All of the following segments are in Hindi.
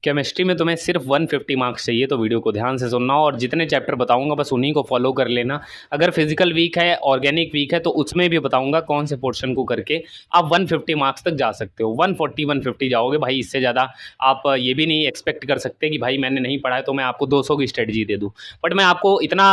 केमिस्ट्री में तुम्हें सिर्फ 150 मार्क्स चाहिए, तो वीडियो को ध्यान से सुनना और जितने चैप्टर बताऊंगा बस उन्हीं को फॉलो कर लेना। अगर फिजिकल वीक है, ऑर्गेनिक वीक है, तो उसमें भी बताऊंगा कौन से पोर्शन को करके आप 150 मार्क्स तक जा सकते हो। 140 150 जाओगे भाई, इससे ज़्यादा आप ये भी नहीं एक्सपेक्ट कर सकते कि भाई मैंने नहीं पढ़ा है तो मैं आपको 200 की स्ट्रेटजी दे दूँ। बट मैं आपको इतना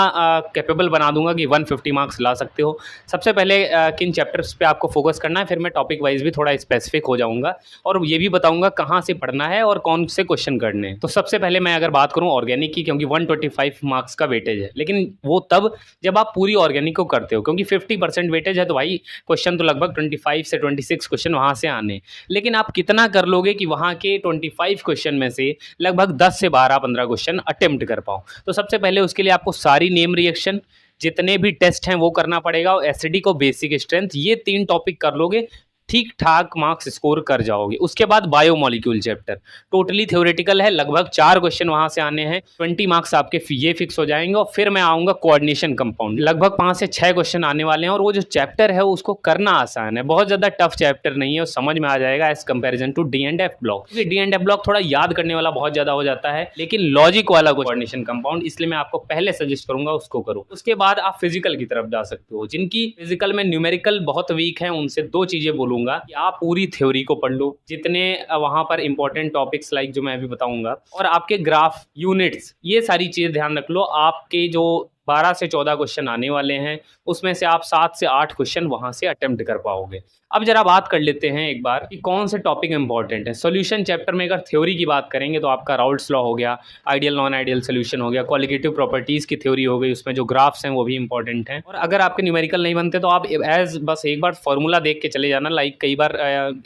कैपेबल बना दूंगा कि 150 मार्क्स ला सकते हो। सबसे पहले किन चैप्टर्स पे आपको फोकस करना है, फिर मैं टॉपिक वाइज भी थोड़ा स्पेसिफिक हो जाऊँगा और ये भी बताऊँगा कहाँ से पढ़ना है और कौन से क्वेश्चन करने हैं। तो सबसे पहले मैं अगर बात करूं ऑर्गेनिक की, क्योंकि 125 मार्क्स का वेटेज है, लेकिन वो तब जब आप पूरी ऑर्गेनिक को करते हो, क्योंकि 50% वेटेज है तो भाई क्वेश्चन तो लगभग 25 से 26 क्वेश्चन वहां से आने। लेकिन आप कितना कर लोगे कि वहां के 25 क्वेश्चन में से लगभग 10 से 12-15 क्वेश्चन अटेम्प्ट कर पाओ। तो सबसे पहले उसके लिए आपको सारी नेम रिएक्शन जितने भी टेस्ट हैं वो करना पड़ेगा और एसिडिक और बेसिक स्ट्रेंथ, ये 3 टॉपिक कर लोगे ठीक ठाक मार्क्स स्कोर कर जाओगे। उसके बाद बायोमोलिक्यूल चैप्टर टोटली थ्योरेटिकल है, लगभग 4 क्वेश्चन वहां से आने हैं, 20 मार्क्स आपके ये फिक्स हो जाएंगे। और फिर मैं आऊँगा कोऑर्डिनेशन कंपाउंड, लगभग 5 से 6 क्वेश्चन आने वाले हैं और वो जो चैप्टर है उसको करना आसान है, बहुत ज़्यादा टफ चैप्टर नहीं है और समझ में आ जाएगा as comparison to D and F block. क्योंकि डी एंड एफ ब्लॉक थोड़ा याद करने वाला बहुत ज़्यादा हो जाता है, लेकिन लॉजिक वाला कोऑर्डिनेशन कंपाउंड, इसलिए मैं आपको पहले सजेस्ट करूंगा उसको करो। उसके बाद आप फिजिकल की तरफ जा सकते हो। जिनकी फिजिकल में न्यूमेरिकल बहुत वीक है उनसे 2 चीज़ें बोलूंगा कि आप पूरी थ्योरी को पढ़ लो, जितने वहां पर इंपॉर्टेंट टॉपिक्स लाइक जो मैं अभी बताऊंगा, और आपके ग्राफ, यूनिट्स, ये सारी चीज़ ध्यान रख लो। आपके जो 12 से 14 क्वेश्चन आने वाले हैं उसमें से आप 7 से 8 क्वेश्चन वहां से अटेम्प्ट कर पाओगे। अब जरा बात कर लेते हैं एक बार कि कौन से टॉपिक इंपॉर्टेंट है। सॉल्यूशन चैप्टर में अगर थ्योरी की बात करेंगे तो आपका राउल्ट्स लॉ हो गया, आइडियल नॉन आइडियल सॉल्यूशन हो गया, क्वालिटेटिव प्रॉपर्टीज़ की थ्योरी हो गई, उसमें जो ग्राफ्स हैं वो भी इंपॉर्टेंट हैं। और अगर आपके न्यूमेरिकल नहीं बनते तो आप बस एक बार फॉर्मूला देख के चले जाना। लाइक कई बार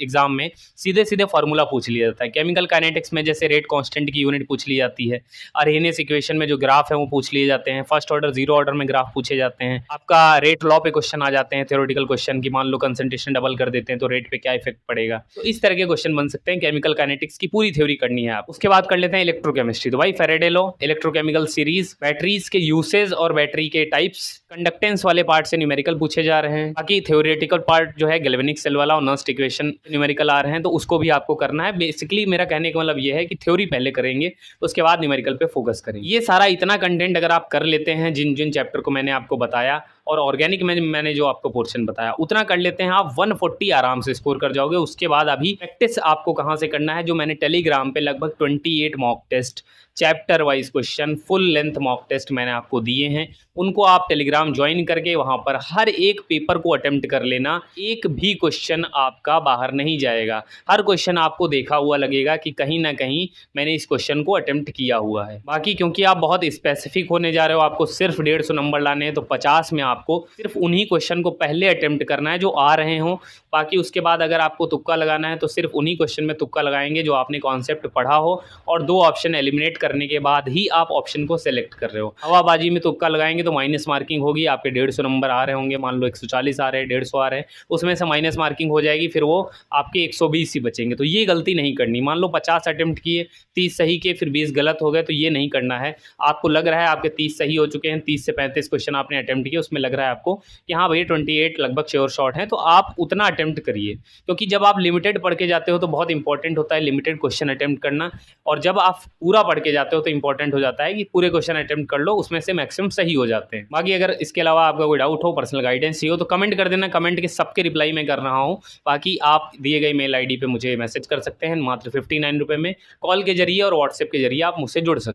एग्जाम में सीधे सीधे फार्मूला पूछ लिया जाता है। केमिकल काइनेटिक्स में जैसे रेट कांस्टेंट की यूनिट पूछ ली जाती है, अरहेनियस इक्वेशन में जो ग्राफ है वो पूछ लिए जाते हैं, फर्स्ट ऑर्डर जीरो ऑर्डर में ग्राफ पूछे जाते हैं, आपका रेट लॉ पे क्वेश्चन आ जाते हैं, थ्योरेटिकल क्वेश्चन की मान लो कंसंट्रेशन डबल कर देते हैं तो रेट पे क्या इफेक्ट पड़ेगा। तो इस तरह के क्वेश्चन बन सकते हैं। केमिकल काइनेटिक्स की पूरी थ्योरी करनी है आप। उसके बाद कर लेते हैं इलेक्ट्रोकेमिस्ट्री। तो भाई Faraday law, electrochemical series, batteries के यूसेज और बैटरी के टाइप्स, कंडक्टेंस वाले पार्ट से न्यूमेरिकल पूछे जा रहे हैं। बाकी थ्योरेटिकल पार्ट जो है गैल्वेनिक सेल वाला और नर्स्ट इक्वेशन न्यूमेरिकल आ रहे हैं, तो उसको भी आपको करना है। बेसिकली मेरा कहने का मतलब ये है कि थ्योरी पहले करेंगे उसके बाद न्यूमेरिकल पे फोकस करेंगे। ये सारा इतना कंटेंट अगर आप कर लेते हैं, जिन जिन चैप्टर को मैंने आपको बताया और ऑर्गेनिक में मैंने जो आपको पोर्शन बताया उतना कर लेते हैं, आप 140 आराम से स्कोर कर जाओगे। उसके बाद अभी प्रैक्टिस आपको कहाँ से करना है, जो मैंने टेलीग्राम पे लगभग 28 mock test, chapter wise question, full length mock test मैंने आपको दिए हैं, उनको आप टेलीग्राम ज्वाइन करके वहाँ पर हर एक पेपर को अटेम्प्ट कर लेना। एक भी क्वेश्चन आपका बाहर नहीं जाएगा, हर क्वेश्चन आपको देखा हुआ लगेगा कि कहीं ना कहीं मैंने इस क्वेश्चन को अटेम्प्ट किया हुआ है। बाकी क्योंकि आप बहुत स्पेसिफिक होने जा रहे हो, आपको सिर्फ 150 नंबर लाने हैं, तो 50 में आपको सिर्फ उन्हीं क्वेश्चन को पहले अटेम्प्ट करना है जो आ रहे हों। बाकी उसके बाद अगर आपको तुक्का लगाना है तो सिर्फ उन्हीं क्वेश्चन में तुक्का लगाएंगे जो आपने कॉन्सेप्ट पढ़ा हो, और 2 ऑप्शन एलिमिनेट करने के बाद ही आप ऑप्शन को सेलेक्ट कर रहे हो। हवाबाजी में तुक्का लगाएंगे तो माइनस मार्किंग होगी, आपके 150 नंबर आ रहे होंगे, मान लो 140 आ रहे हैं, 150 आ रहे हैं, उसमें से माइनस मार्किंग हो जाएगी, फिर वो आपके 120 ही बचेंगे। तो ये गलती नहीं करनी। मान लो 50 अटेम्प्ट किए, 30 सही किए, फिर 20 गलत हो गए, तो ये नहीं करना है। आपको लग रहा है आपके 30 सही हो चुके हैं, 30 से 35 क्वेश्चन आपने अटेम्प्ट किए, उसमें लग रहा है आपको कि हाँ भैया 28 लगभग श्योर शॉट है, तो आप उतना अटेम्प्ट करिए। क्योंकि जब आप लिमिटेड पढ़ के जाते हो तो बहुत इंपॉर्टेंट होता है लिमिटेड क्वेश्चन अटेम्प्ट करना, और जब आप पूरा पढ़ के जाते हो तो इंपॉर्टेंट हो जाता है कि पूरे क्वेश्चन अटेम्प्ट कर लो, उसमें से मैक्सिमम सही हो जाते हैं। बाकी अगर इसके अलावा आपका कोई डाउट हो, पर्सनल गाइडेंस चाहिए हो, तो कमेंट कर देना। कमेंट के सबके रिप्लाई मैं कर रहा हूँ। बाकी आप दिए गए मेल आईडी पे मुझे मैसेज कर सकते हैं, मात्र 59 रुपये में। कॉल के जरिए और व्हाट्सएप के जरिए आप मुझसे जुड़ सकते हैं।